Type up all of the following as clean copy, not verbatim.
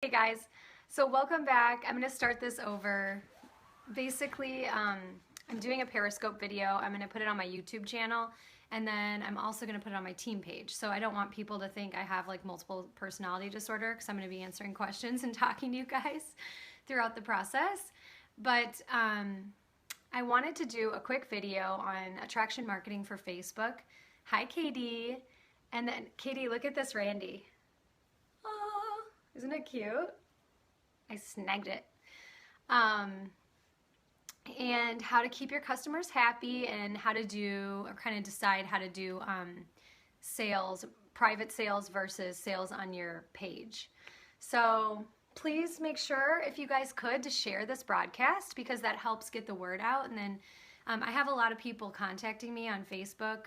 Hey guys, so welcome back. I'm going to start this over. Basically, I'm doing a Periscope video. I'm going to put it on my YouTube channel, and then I'm also going to put it on my team page. So I don't want people to think I have like multiple personality disorder, because I'm going to be answering questions and talking to you guys throughout the process. But I wanted to do a quick video on attraction marketing for Facebook. Hi, Katie. And then, Katie, look at this Randy. Oh, isn't it cute? I snagged it. And how to keep your customers happy, and how to do, or kind of decide how to do sales, private sales versus sales on your page. So please make sure, if you guys could, to share this broadcast, because that helps get the word out. And then I have a lot of people contacting me on Facebook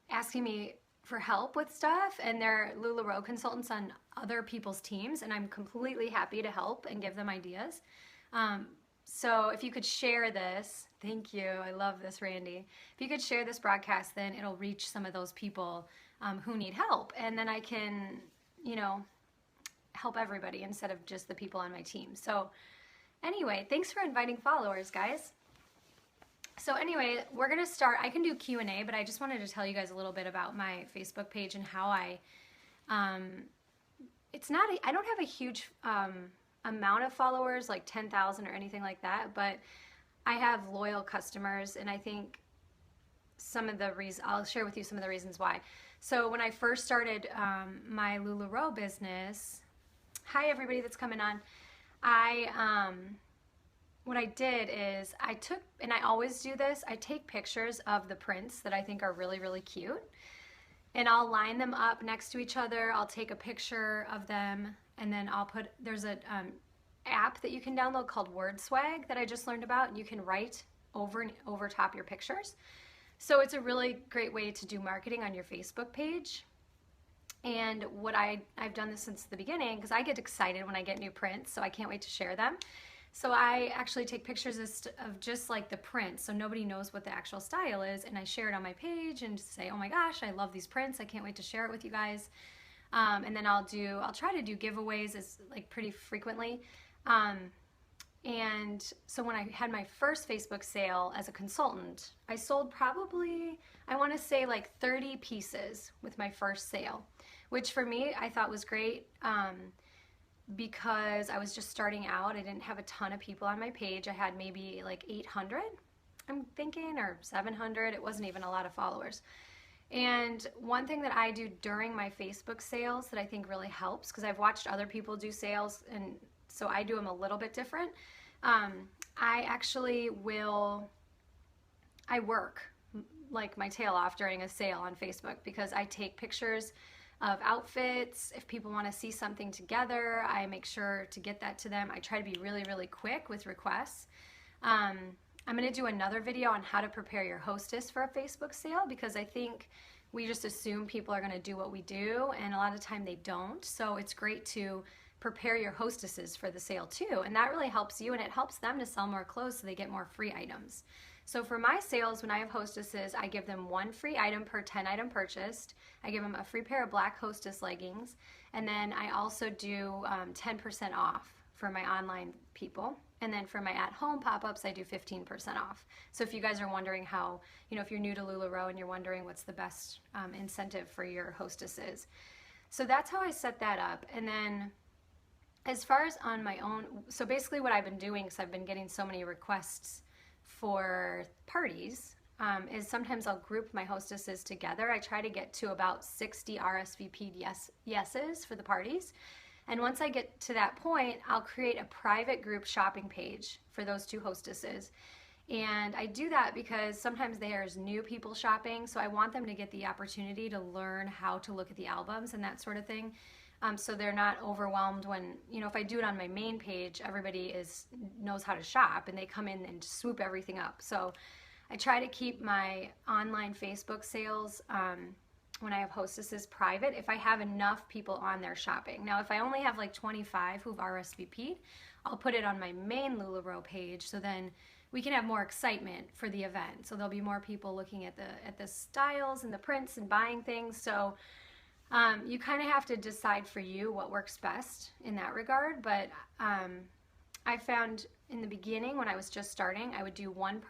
asking me for help with stuff, and they're LuLaRoe consultants on other people's teams, and I'm completely happy to help and give them ideas. So if you could share this, thank you, I love this, Randy. If you could share this broadcast, then it'll reach some of those people who need help, and then I can, you know, help everybody instead of just the people on my team. So anyway, thanks for inviting followers, guys. So anyway, we're going to start. I can do Q&A, but I just wanted to tell you guys a little bit about my Facebook page and how I, I don't have a huge amount of followers, like 10,000 or anything like that, but I have loyal customers, and I think some of the reasons, I'll share with you some of the reasons why. So when I first started my LuLaRoe business, hi everybody that's coming on, what I did is I took, and I always do this, I take pictures of the prints that I think are really, really cute, and I'll line them up next to each other. I'll take a picture of them, and then I'll put, there's an app that you can download called WordSwag that I just learned about, and you can write over top your pictures. So it's a really great way to do marketing on your Facebook page. And what I've done this since the beginning, because I get excited when I get new prints, so I can't wait to share them. So I actually take pictures of just like the prints, so nobody knows what the actual style is, and I share it on my page and just say, oh my gosh, I love these prints, I can't wait to share it with you guys. And then I'll try to do giveaways like pretty frequently. And so when I had my first Facebook sale as a consultant, I sold probably, I want to say like 30 pieces with my first sale, which for me I thought was great. Because I was just starting out. I didn't have a ton of people on my page. I had maybe like 800, I'm thinking, or 700. It wasn't even a lot of followers. And one thing that I do during my Facebook sales that I think really helps, because I've watched other people do sales, and so I do them a little bit different. I work like my tail off during a sale on Facebook, because I take pictures of outfits. If people want to see something together, I make sure to get that to them. I try to be really, really quick with requests. I'm going to do another video on how to prepare your hostess for a Facebook sale, because I think we just assume people are going to do what we do, and a lot of the time they don't. So it's great to prepare your hostesses for the sale too, and that really helps you, and it helps them to sell more clothes so they get more free items. So for my sales, when I have hostesses, I give them one free item per 10 item purchased. I give them a free pair of black hostess leggings, and then I also do 10% off for my online people. And then for my at-home pop-ups, I do 15% off. So if you guys are wondering how, if you're new to LuLaRoe and you're wondering what's the best incentive for your hostesses. So that's how I set that up. And then as far as on my own, so basically what I've been doing, because I've been getting so many requests for parties, is sometimes I'll group my hostesses together. I try to get to about 60 RSVP'd yeses for the parties. And once I get to that point, I'll create a private group shopping page for those two hostesses. And I do that because sometimes there's new people shopping, so I want them to get the opportunity to learn how to look at the albums and that sort of thing. So they're not overwhelmed when, if I do it on my main page, everybody knows how to shop, and they come in and swoop everything up. So I try to keep my online Facebook sales, when I have hostesses, private, if I have enough people on there shopping. Now, if I only have like 25 who've RSVP'd, I'll put it on my main LuLaRoe page, so then we can have more excitement for the event. So there'll be more people looking at the styles and the prints and buying things. So You kind of have to decide for you what works best in that regard. But I found in the beginning when I was just starting, I would do one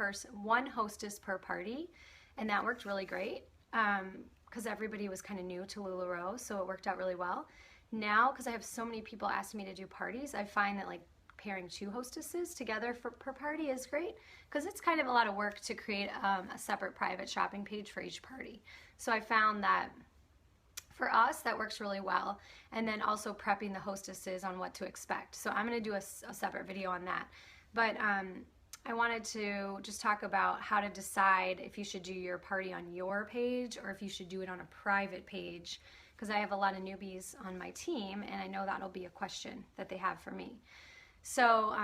hostess per party, and that worked really great because everybody was kind of new to LuLaRoe, so it worked out really well. Now, because I have so many people asking me to do parties, I find that like pairing two hostesses together per party is great because it's kind of a lot of work to create a separate private shopping page for each party. So I found that for us, that works really well. And then also prepping the hostesses on what to expect. So I'm going to do a separate video on that. But I wanted to just talk about how to decide if you should do your party on your page or if you should do it on a private page, because I have a lot of newbies on my team, and I know that'll be a question that they have for me. So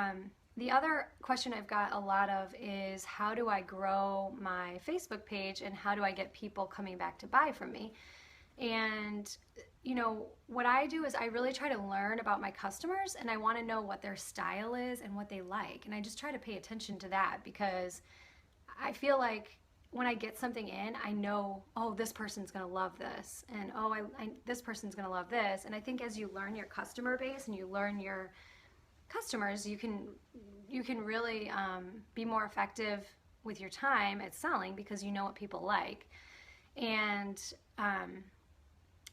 the other question I've got a lot of is, how do I grow my Facebook page and how do I get people coming back to buy from me? And you know, what I do is I really try to learn about my customers, and I want to know what their style is and what they like, and I just try to pay attention to that, because I feel like when I get something in, I know, oh, this person's gonna love this, and oh, this person's gonna love this. And I think as you learn your customer base and you learn your customers, you can really be more effective with your time at selling, because you know what people like. And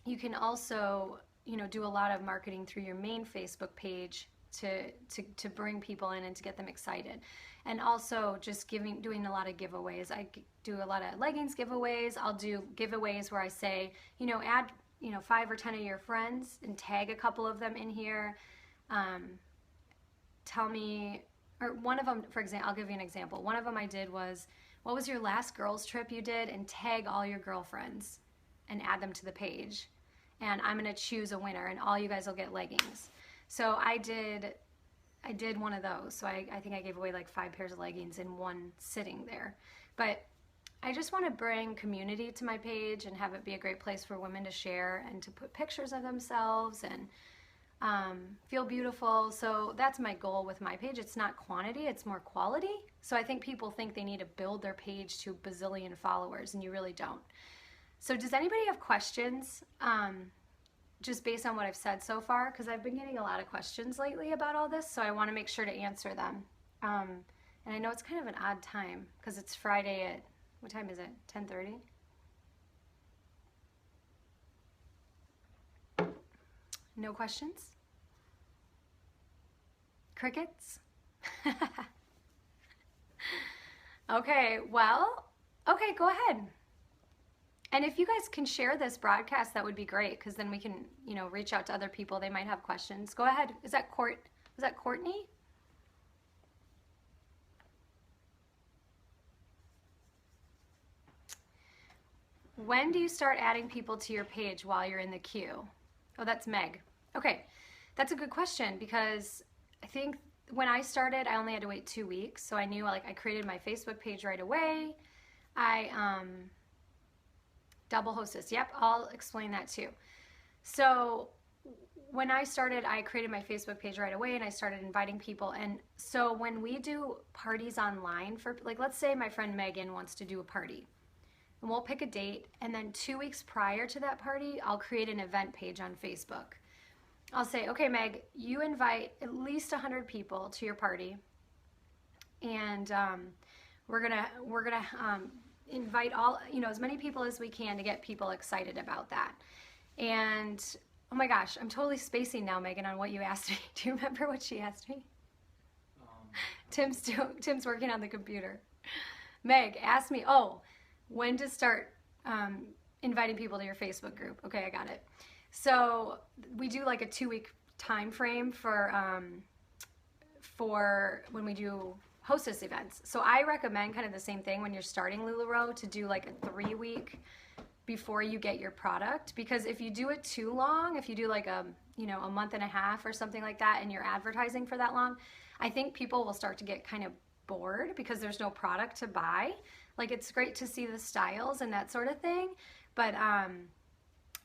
you can also, you know, do a lot of marketing through your main Facebook page to bring people in and to get them excited. And also just doing a lot of giveaways. I do a lot of leggings giveaways. I'll do giveaways where I say, you know, add, you know, 5 or 10 of your friends and tag a couple of them in here. Tell me, or one of them, for example, I'll give you an example. One of them I did was, what was your last girls trip you did? And tag all your girlfriends and add them to the page. And I'm gonna choose a winner, and all you guys will get leggings. So I did one of those. So I think I gave away like 5 pairs of leggings in one sitting there. But I just want to bring community to my page and have it be a great place for women to share and to put pictures of themselves and feel beautiful. So that's my goal with my page. It's not quantity, it's more quality. So I think people think they need to build their page to a bazillion followers, and you really don't. So does anybody have questions just based on what I've said so far? Because I've been getting a lot of questions lately about all this, so I want to make sure to answer them. And I know it's kind of an odd time because it's Friday at, what time is it, 10:30? No questions? Crickets? Okay, well, okay, go ahead. And if you guys can share this broadcast, that would be great, because then we can, you know, reach out to other people. They might have questions. Go ahead. Was that Courtney? When do you start adding people to your page while you're in the queue? Oh, that's Meg. Okay, that's a good question, because I think when I started, I only had to wait 2 weeks. So I knew, like, I created my Facebook page right away. Double hostess. Yep, I'll explain that too. So when I started, I created my Facebook page right away and I started inviting people. And so when we do parties online, for like, let's say my friend Megan wants to do a party, and we'll pick a date, and then 2 weeks prior to that party, I'll create an event page on Facebook. I'll say, okay, Meg, you invite at least 100 people to your party, and we're gonna invite all, you know, as many people as we can to get people excited about that. And oh my gosh, I'm totally spacing now, Megan, on what you asked me. Do you remember what she asked me? Tim's working on the computer. Meg asked me, oh, when to start inviting people to your Facebook group. Okay, I got it. So we do like a 2-week time frame for when we do hostess events. So I recommend kind of the same thing when you're starting LuLaRoe, to do like a 3-week before you get your product, because if you do it too long, if you do like a month and a half or something like that, and you're advertising for that long, I think people will start to get kind of bored because there's no product to buy. Like, it's great to see the styles and that sort of thing, but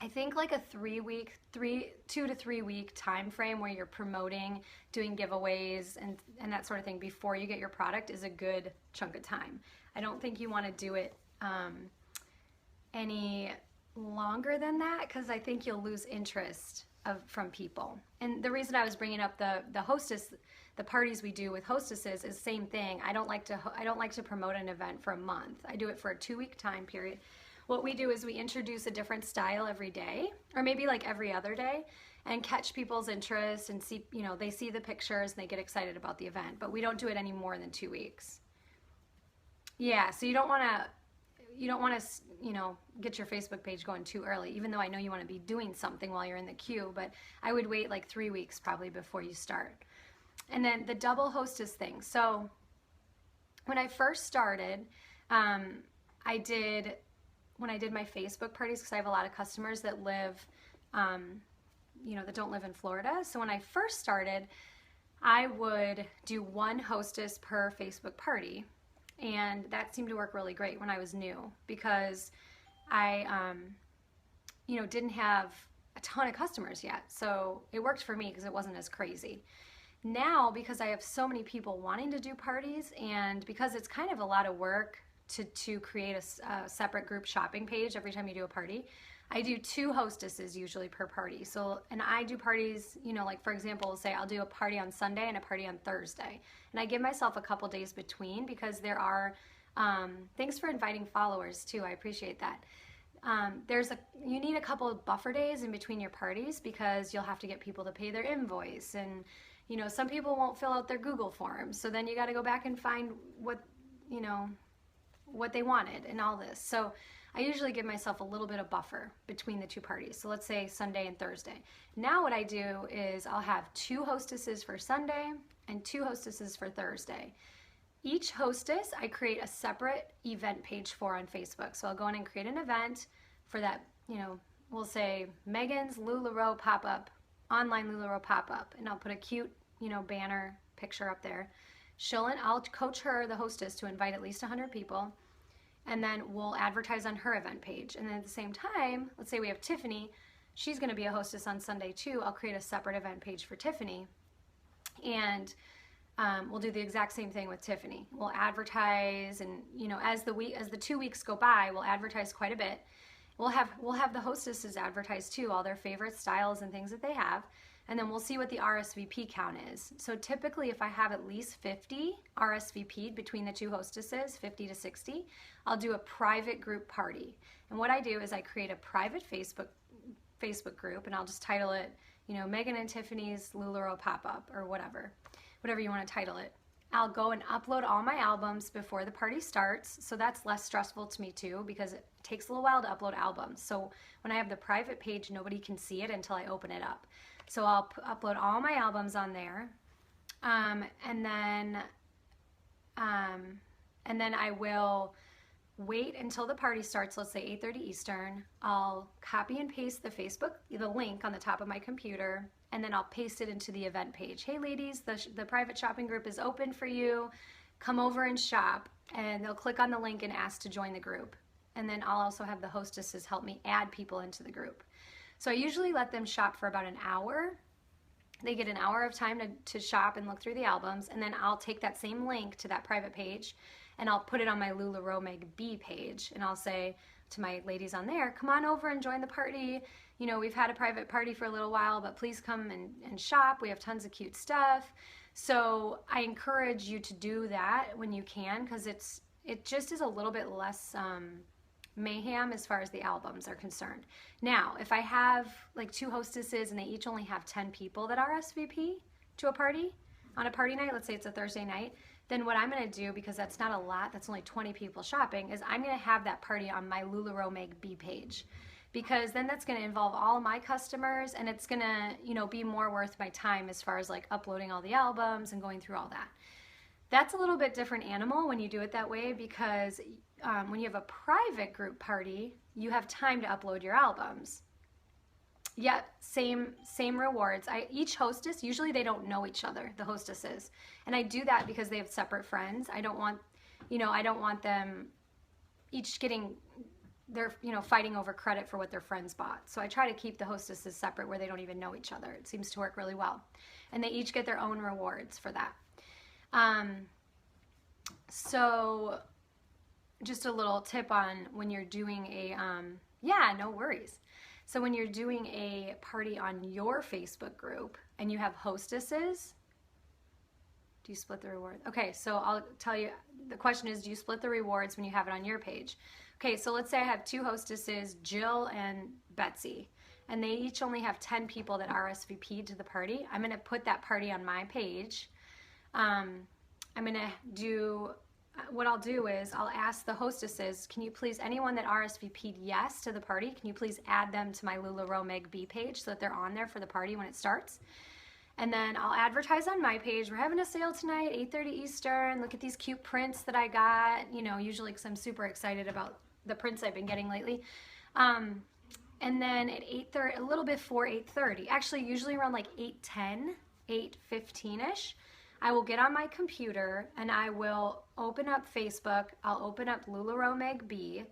I think like a 2 to 3 week time frame where you're promoting, doing giveaways and that sort of thing before you get your product is a good chunk of time. I don't think you want to do it any longer than that because I think you'll lose interest from people. And the reason I was bringing up the hostess, the parties we do with hostesses is same thing. I don't like to promote an event for a month. I do it for a 2-week time period. What we do is we introduce a different style every day, or maybe like every other day, and catch people's interest and see, they see the pictures and they get excited about the event. But we don't do it any more than 2 weeks. Yeah, so you don't want to get your Facebook page going too early, even though I know you want to be doing something while you're in the queue, but I would wait like 3 weeks probably before you start. And then the double hostess thing. So when I first started, when I did my Facebook parties, because I have a lot of customers that live, that don't live in Florida. So when I first started, I would do one hostess per Facebook party. And that seemed to work really great when I was new because I, didn't have a ton of customers yet. So it worked for me because it wasn't as crazy. Now, because I have so many people wanting to do parties and because it's kind of a lot of work to create a separate group shopping page every time you do a party, I do 2 hostesses usually per party. So, and I do parties, like for example, say I'll do a party on Sunday and a party on Thursday. And I give myself a couple days between because there are, thanks for inviting followers too, I appreciate that. You need a couple of buffer days in between your parties because you'll have to get people to pay their invoice and, some people won't fill out their Google forms. So then you got to go back and find what they wanted and all this. So I usually give myself a little bit of buffer between the 2 parties. So let's say Sunday and Thursday. Now what I do is I'll have 2 hostesses for Sunday and 2 hostesses for Thursday. Each hostess I create a separate event page for on Facebook. So I'll go in and create an event for that, we'll say Megan's LuLaRoe pop-up, online LuLaRoe pop-up, and I'll put a cute, banner picture up there. I'll coach her, the hostess, to invite at least 100 people. And then we'll advertise on her event page. And then at the same time, let's say we have Tiffany. She's going to be a hostess on Sunday too. I'll create a separate event page for Tiffany. And we'll do the exact same thing with Tiffany. We'll advertise, and as the 2 weeks go by, we'll advertise quite a bit. We'll have the hostesses advertise too, all their favorite styles and things that they have. And then we'll see what the RSVP count is. So typically if I have at least 50 RSVP'd between the 2 hostesses, 50 to 60, I'll do a private group party. And what I do is I create a private Facebook group, and I'll just title it, Megan and Tiffany's LuLaRoe pop-up, or whatever you want to title it. I'll go and upload all my albums before the party starts, so that's less stressful to me too because it takes a little while to upload albums. So when I have the private page, nobody can see it until I open it up. So I'll upload all my albums on there, and then I will wait until the party starts, let's say 8:30 Eastern. I'll copy and paste the link on the top of my computer, and then I'll paste it into the event page. Hey ladies, the private shopping group is open for you. Come over and shop. And they'll click on the link and ask to join the group. And then I'll also have the hostesses help me add people into the group. So I usually let them shop for about an hour. They get an hour of time to shop and look through the albums, and then I'll take that same link to that private page and I'll put it on my LuLaRoe Meg B page, and I'll say to my ladies on there, come on over and join the party. We've had a private party for a little while, but please come and shop. We have tons of cute stuff. So I encourage you to do that when you can, because it just is a little bit less mayhem as far as the albums are concerned. Now, if I have like 2 hostesses and they each only have 10 people that RSVP to a party on a party night, let's say it's a Thursday night, then what I'm going to do, because that's not a lot, that's only 20 people shopping, is I'm going to have that party on my LuLaRoe Meg B page, because then that's going to involve all my customers, and it's going to, be more worth my time as far as like uploading all the albums and going through all that. That's a little bit different animal when you do it that way, because when you have a private group party, you have time to upload your albums. Yeah, same rewards. Each hostess, usually they don't know each other, the hostesses. And I do that because they have separate friends. I don't want them each getting fighting over credit for what their friends bought. So I try to keep the hostesses separate where they don't even know each other. It seems to work really well. And they each get their own rewards for that. So just a little tip on when you're doing Yeah, no worries. So when you're doing a party on your Facebook group and you have hostesses, do you split the reward? Okay, so I'll tell you, the question is, do you split the rewards when you have it on your page? Okay, so let's say I have two hostesses, Jill and Betsy, and they each only have 10 people that RSVP'd to the party. I'm gonna put that party on my page. I'm gonna do, what I'll do is I'll ask the hostesses, can you please, anyone that RSVP'd yes to the party, can you please add them to my LuLaRoe Meg B page so that they're on there for the party when it starts? And then I'll advertise on my page, we're having a sale tonight, 8:30 Eastern. Look at these cute prints that I got, you know, usually because I'm super excited about the prints I've been getting lately. And then at 8:30, a little before 8:30, actually usually around like 8:10, 8:15-ish, I will get on my computer and I will open up Facebook. I'll open up LuLaRoe Meg B.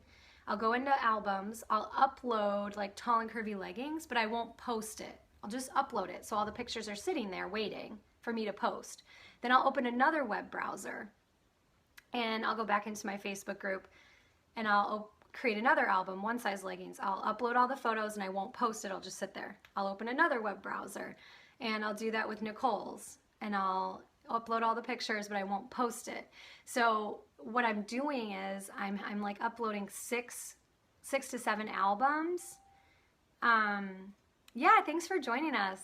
I'll go into albums. I'll upload like tall and curvy leggings, but I won't post it. I'll just upload it so all the pictures are sitting there waiting for me to post. Then I'll open another web browser and I'll go back into my Facebook group and I'll create another album, one size leggings. I'll upload all the photos and I won't post it, I'll just sit there. I'll open another web browser and I'll do that with Nicole's and I'll upload all the pictures, but I won't post it. So what I'm doing is I'm like uploading six to seven albums. Yeah, thanks for joining us.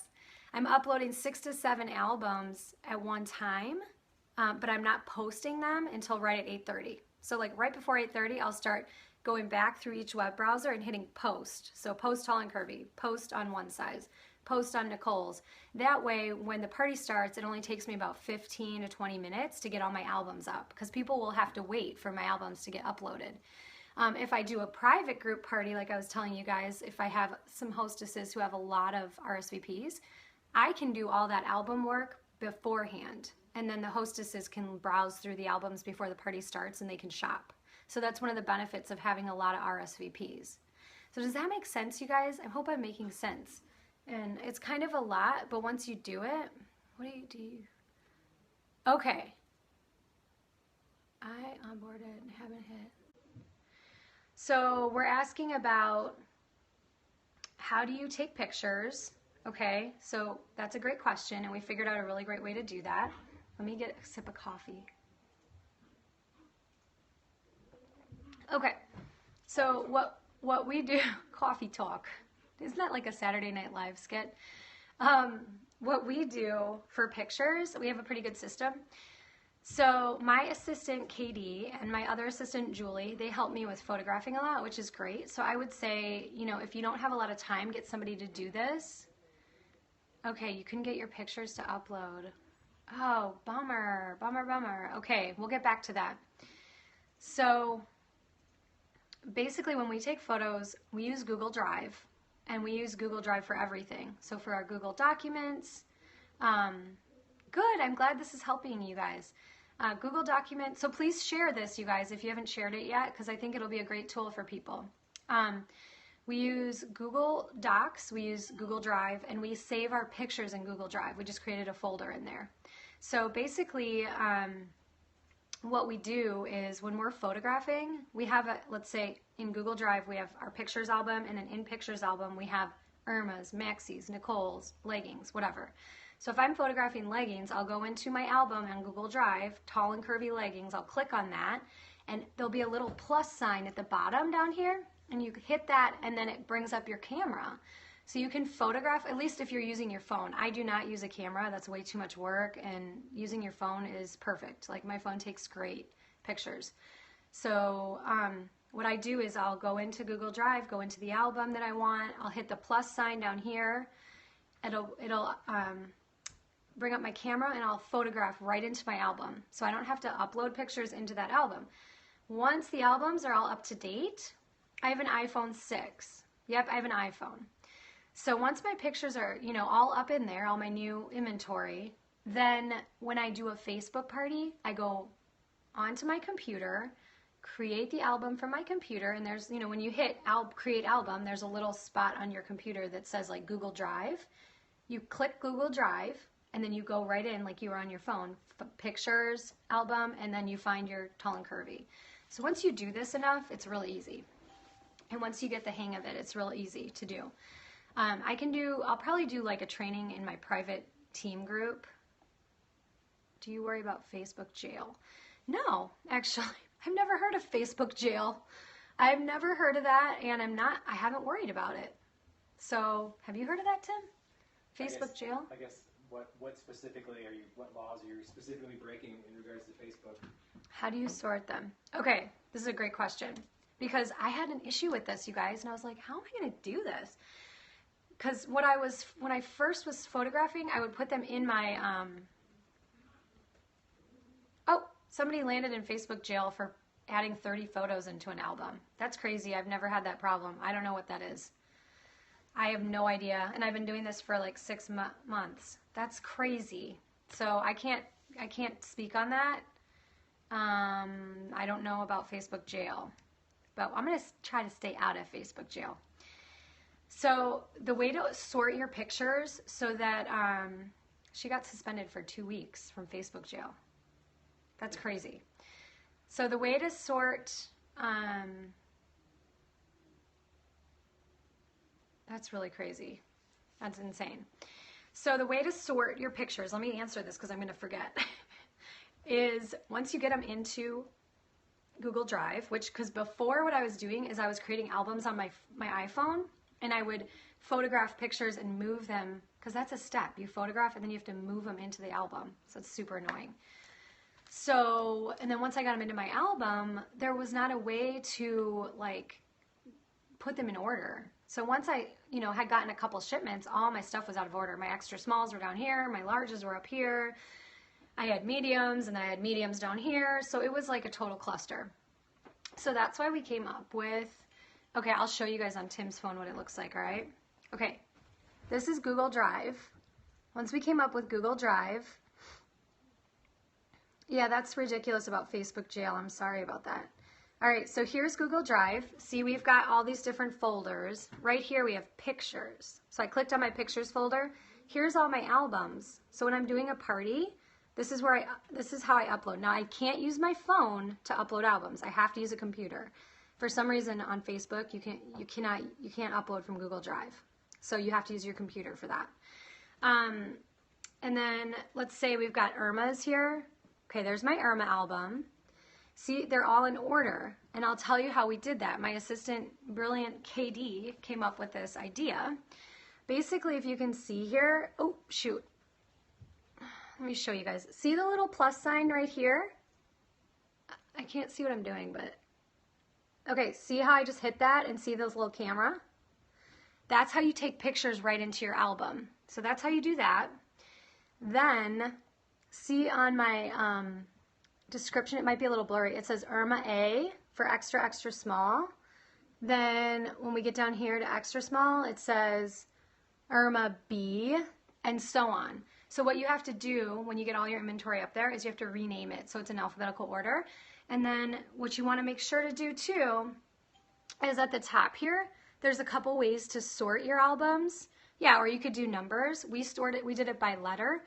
I'm uploading 6 to 7 albums at one time, but I'm not posting them until right at 8:30. So like right before 8:30, I'll start going back through each web browser and hitting post. So post tall and curvy, post on one size, post on Nicole's. That way, when the party starts, it only takes me about 15 to 20 minutes to get all my albums up because people will have to wait for my albums to get uploaded. If I do a private group party, like I was telling you guys, if I have some hostesses who have a lot of RSVPs, I can do all that album work beforehand. And then the hostesses can browse through the albums before the party starts and they can shop. So that's one of the benefits of having a lot of RSVPs. So does that make sense, you guys? I hope I'm making sense. And it's kind of a lot, but once you do it, what do you? Okay. I onboarded and haven't hit. So we're asking about how do you take pictures? Okay, so that's a great question, and we figured out a really great way to do that. Let me get a sip of coffee. Okay, so what we do, coffee talk. Isn't that like a Saturday Night Live skit? What we do for pictures, we have a pretty good system. So my assistant, Katie, and my other assistant, Julie, they help me with photographing a lot, which is great. So I would say, you know, if you don't have a lot of time, get somebody to do this. Okay, you couldn't get your pictures to upload. Oh, bummer, bummer, bummer. Okay, we'll get back to that. So basically when we take photos, we use Google Drive, and we use Google Drive for everything. So for our Google Documents, good, I'm glad this is helping you guys. Google Documents, so please share this, you guys, if you haven't shared it yet, because I think it'll be a great tool for people. We use Google Docs, we use Google Drive, and we save our pictures in Google Drive. We just created a folder in there. So basically, what we do is when we're photographing, we have let's say in Google Drive, we have our pictures album, and then in pictures album, we have Irma's, Maxie's, Nicole's, leggings, whatever. So if I'm photographing leggings, I'll go into my album on Google Drive, tall and curvy leggings, I'll click on that, and there'll be a little plus sign at the bottom down here, and you hit that, and then it brings up your camera. So you can photograph, at least if you're using your phone. I do not use a camera, that's way too much work, and using your phone is perfect. Like my phone takes great pictures. So what I do is I'll go into Google Drive, go into the album that I want, I'll hit the plus sign down here, it'll bring up my camera and I'll photograph right into my album. So I don't have to upload pictures into that album. Once the albums are all up to date, I have an iPhone 6. Yep, I have an iPhone. So once my pictures are, you know, all up in there, all my new inventory, then when I do a Facebook party, I go onto my computer, create the album from my computer, and there's, you know, when you hit create album, there's a little spot on your computer that says like Google Drive. You click Google Drive, and then you go right in like you were on your phone, pictures, album, and then you find your tall and curvy. So once you do this enough, it's really easy. And once you get the hang of it, it's real easy to do. I'll probably do like a training in my private team group. Do you worry about Facebook jail? No, actually, I've never heard of Facebook jail. I've never heard of that, and I haven't worried about it. So, have you heard of that, Tim? Facebook jail? I guess what specifically what laws are you specifically breaking in regards to Facebook? How do you sort them? Okay, this is a great question, because I had an issue with this, you guys, and I was like, how am I going to do this? Because when I first was photographing, I would put them in my, oh, somebody landed in Facebook jail for adding 30 photos into an album. That's crazy. I've never had that problem. I don't know what that is. I have no idea, and I've been doing this for like 6 months. That's crazy. So I can't speak on that. I don't know about Facebook jail, but I'm going to try to stay out of Facebook jail. So the way to sort your pictures so that she got suspended for 2 weeks from Facebook jail. That's crazy. So the way to sort, that's really crazy. That's insane. So the way to sort your pictures, let me answer this because I'm going to forget, is once you get them into Google Drive, because before what I was doing is I was creating albums on my iPhone, and I would photograph pictures and move them, because that's a step. You photograph and then you have to move them into the album. So it's super annoying. So, and then once I got them into my album, there was not a way to like put them in order. So once I, had gotten a couple shipments, all my stuff was out of order. My extra smalls were down here, my larges were up here. I had mediums, and then I had mediums down here. So it was like a total cluster. So that's why we came up with, okay, I'll show you guys on Tim's phone what it looks like, all right? Okay, this is Google Drive. Once we came up with Google Drive, yeah, that's ridiculous about Facebook jail. I'm sorry about that. All right, so here's Google Drive. See, we've got all these different folders. Right here we have pictures. So I clicked on my pictures folder. Here's all my albums. So when I'm doing a party, this is how I upload. Now I can't use my phone to upload albums. I have to use a computer. For some reason on Facebook, you can't upload from Google Drive. So you have to use your computer for that. And then let's say we've got Irma's here. Okay, there's my Irma album. See, they're all in order. And I'll tell you how we did that. My assistant, brilliant KD, came up with this idea. Basically, if you can see here, oh, shoot. Let me show you guys. See the little plus sign right here? I can't see what I'm doing, but okay, see how I just hit that and see this little camera? That's how you take pictures right into your album. So that's how you do that. Then, see on my description, it might be a little blurry. It says Irma A for extra, extra small. Then when we get down here to extra small, it says Irma B, and so on. So what you have to do when you get all your inventory up there is you have to rename it so it's in alphabetical order. And then what you want to make sure to do too is at the top here, there's a couple ways to sort your albums. Yeah, or you could do numbers. We did it by letter.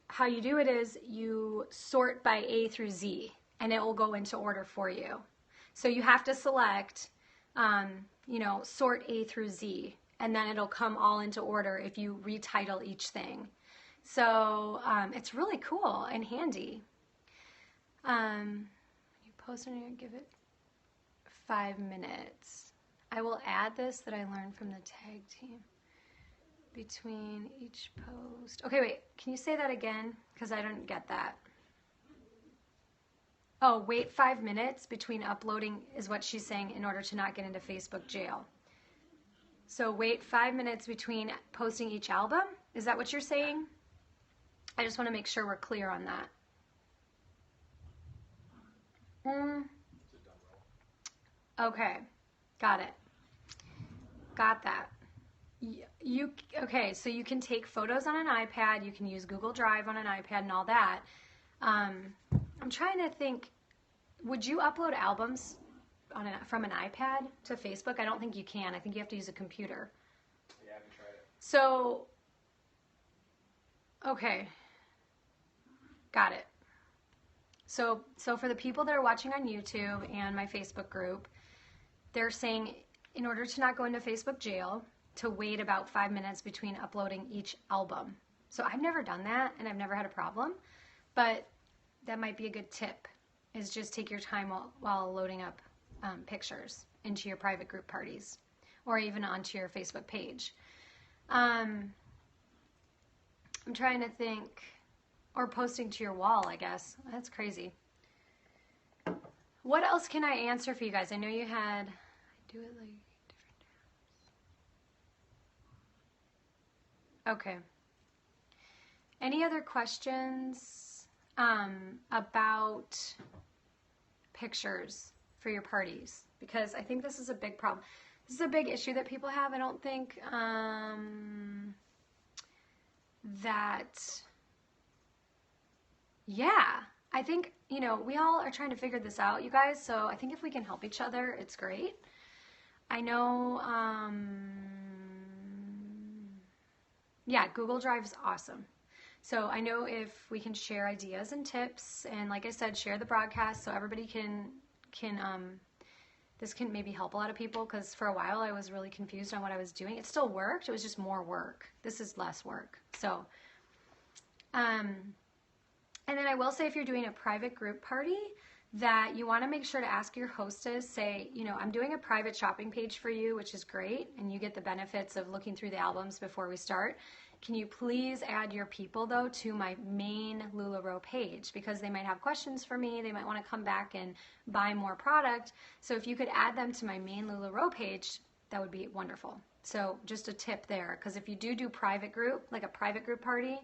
How you do it is you sort by A through Z, and it will go into order for you. So you have to select, sort A through Z, and then it'll come all into order if you retitle each thing. So it's really cool and handy. You post on here, give it 5 minutes. I will add this that I learned from the tag team. Between each post. Okay, wait, can you say that again? Because I didn't get that. Oh, wait 5 minutes between uploading is what she's saying in order to not get into Facebook jail. So wait 5 minutes between posting each album? Is that what you're saying? I just want to make sure we're clear on that. Okay, got it. Got that. Okay, so you can take photos on an iPad, you can use Google Drive on an iPad and all that. I'm trying to think, would you upload albums from an iPad to Facebook? I don't think you can. I think you have to use a computer. Yeah, I haven't tried it. So, okay, got it. So for the people that are watching on YouTube and my Facebook group, they're saying in order to not go into Facebook jail, to wait about 5 minutes between uploading each album. So I've never done that and I've never had a problem, but that might be a good tip, is just take your time while loading up pictures into your private group parties or even onto your Facebook page. I'm trying to think, or posting to your wall, I guess. That's crazy. What else can I answer for you guys? I know you had, I do it like different tabs. Okay. Any other questions about pictures for your parties? Because I think this is a big problem. This is a big issue that people have. I don't think that, yeah, I think, you know, we all are trying to figure this out, you guys, so I think if we can help each other, it's great. I know, yeah, Google Drive's awesome. So I know if we can share ideas and tips, and like I said, share the broadcast so everybody can this can maybe help a lot of people, because for a while I was really confused on what I was doing. It still worked, it was just more work. This is less work. So, and then I will say, if you're doing a private group party, that you want to make sure to ask your hostess, say, you know, I'm doing a private shopping page for you, which is great, and you get the benefits of looking through the albums before we start. Can you please add your people, though, to my main LuLaRoe page, because they might have questions for me. They might want to come back and buy more product. So if you could add them to my main LuLaRoe page, that would be wonderful. So just a tip there, because if you do private group, like a private group party,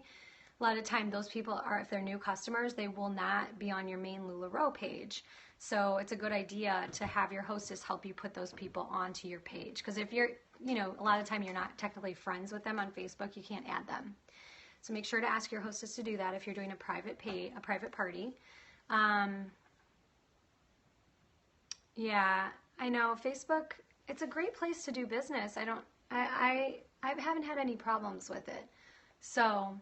a lot of time those people are, if they're new customers, they will not be on your main LuLaRoe page. So it's a good idea to have your hostess help you put those people onto your page. Because if you're, you know, a lot of time you're not technically friends with them on Facebook, you can't add them. So make sure to ask your hostess to do that if you're doing a private party. Yeah, I know Facebook, it's a great place to do business. I haven't had any problems with it. So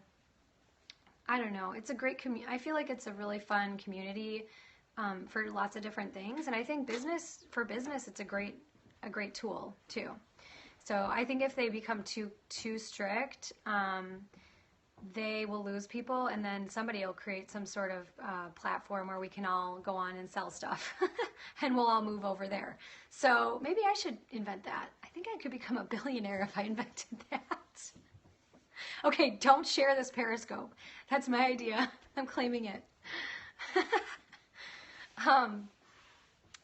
I don't know. It's a great community. I feel like it's a really fun community for lots of different things. And I think for business, it's a great tool too. So I think if they become too strict, they will lose people, and then somebody will create some sort of platform where we can all go on and sell stuff, and we'll all move over there. So maybe I should invent that. I think I could become a billionaire if I invented that. Okay, don't share this Periscope. That's my idea. I'm claiming it.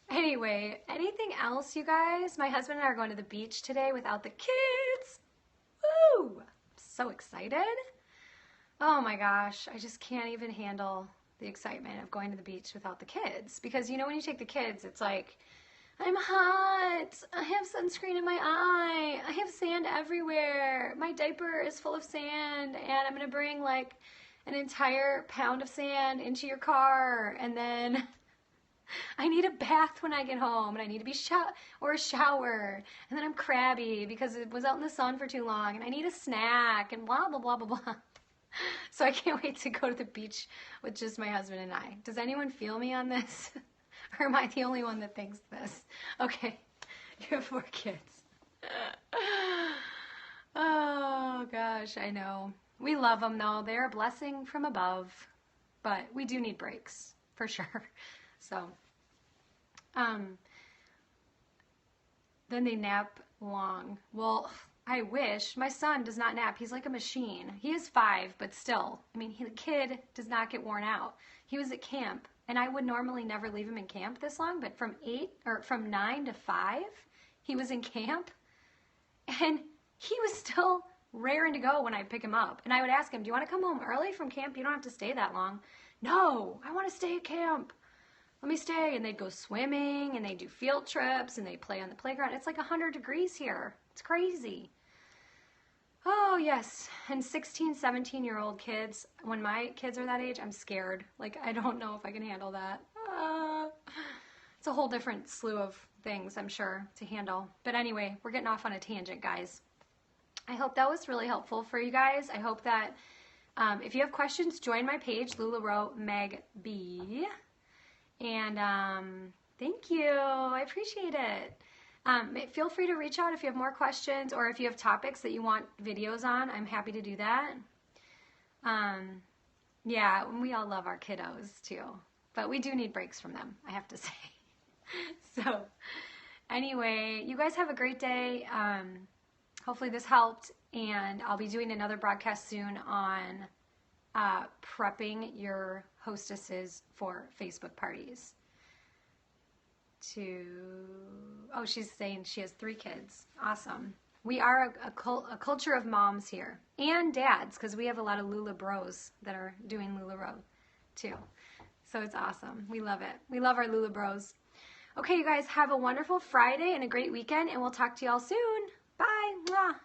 Anyway, anything else, you guys? My husband and I are going to the beach today without the kids. Woo! I'm so excited. Oh my gosh, I just can't even handle the excitement of going to the beach without the kids. Because, you know, when you take the kids, it's like, I'm hot, I have sunscreen in my eye, I have sand everywhere, my diaper is full of sand, and I'm going to bring like an entire pound of sand into your car, and then I need a bath when I get home, and I need to be a shower, and then I'm crabby because it was out in the sun for too long, and I need a snack, and blah, blah, blah, blah, blah. So I can't wait to go to the beach with just my husband and I. Does anyone feel me on this? Or am I the only one that thinks this? Okay, you have 4 kids. Oh gosh, I know. We love them though. They're a blessing from above. But we do need breaks, for sure. So, then they nap long. Well, I wish. My son does not nap. He's like a machine. He is 5, but still. I mean, the kid does not get worn out. He was at camp. And I would normally never leave him in camp this long, but from 9 to 5, he was in camp, and he was still raring to go when I'd pick him up. And I would ask him, do you want to come home early from camp? You don't have to stay that long. No, I want to stay at camp. Let me stay. And they'd go swimming, and they'd do field trips, and they'd play on the playground. It's like 100 degrees here. It's crazy. Oh, yes. And 16, 17-year-old kids, when my kids are that age, I'm scared. Like, I don't know if I can handle that. It's a whole different slew of things, I'm sure, to handle. But anyway, we're getting off on a tangent, guys. I hope that was really helpful for you guys. I hope that if you have questions, join my page, LuLaRoe Meg B. And thank you. I appreciate it. Feel free to reach out if you have more questions or if you have topics that you want videos on. I'm happy to do that. Yeah, we all love our kiddos too, but we do need breaks from them, I have to say. So anyway, you guys have a great day. Hopefully this helped, and I'll be doing another broadcast soon on prepping your hostesses for Facebook parties. Oh, she's saying she has 3 kids. Awesome. We are a culture of moms here and dads, because we have a lot of Lula bros that are doing LuLaRoe too. So it's awesome. We love it. We love our Lula bros. Okay, you guys have a wonderful Friday and a great weekend, and we'll talk to y'all soon. Bye. Mwah.